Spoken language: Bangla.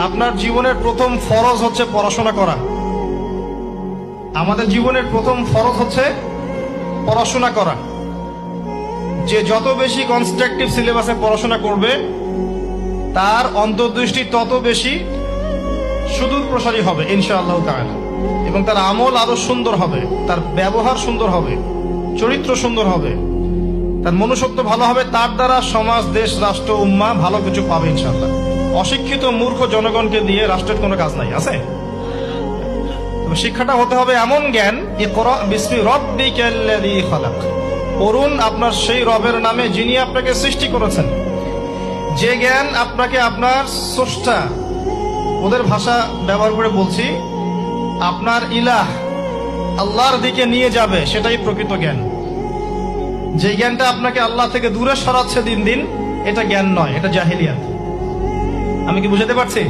আপনার জীবনের প্রথম ফরজ হচ্ছে পড়াশোনা করা। আমাদের জীবনের প্রথম ফরজ হচ্ছে পড়াশোনা করা। যে যত বেশি কনস্ট্রাকটিভ সিলেবাসে পড়াশোনা করবে তার অন্তর্দৃষ্টি তত বেশি সুদূর প্রসারী হবে ইনশাআল্লাহ তাআলা, এবং তার আমল আরো সুন্দর হবে, তার ব্যবহার সুন্দর হবে, চরিত্র সুন্দর হবে, তার মনুষ্যত্ব ভালো হবে। তার দ্বারা সমাজ, দেশ, রাষ্ট্র, উম্মাহ ভালো কিছু পাবে ইনশাআল্লাহ। অশিক্ষিত মূর্খ জনগণকে দিয়ে রাষ্ট্রের কোনো কাজ নাই, আছে? তবে শিক্ষাটা হতে হবে এমন জ্ঞান, ইকরা বিসমি রাব্বিকাল্লাযী খালাক, পড়ুন আপনার সেই রবের নামে যিনি আপনাকে সৃষ্টি করেছেন। যে জ্ঞান আপনাকে আপনার স্রষ্টা, ওদের ভাষা ব্যবহার করে বলছি, আপনার ইলাহ আল্লাহর দিকে নিয়ে যাবে, সেটাই প্রকৃত জ্ঞান। যে জ্ঞানটা আপনাকে আল্লাহ থেকে দূরে সরাচ্ছে দিন দিন, এটা জ্ঞান নয়, এটা জাহিলিয়াত। আমি কি বুঝাতে পারছি?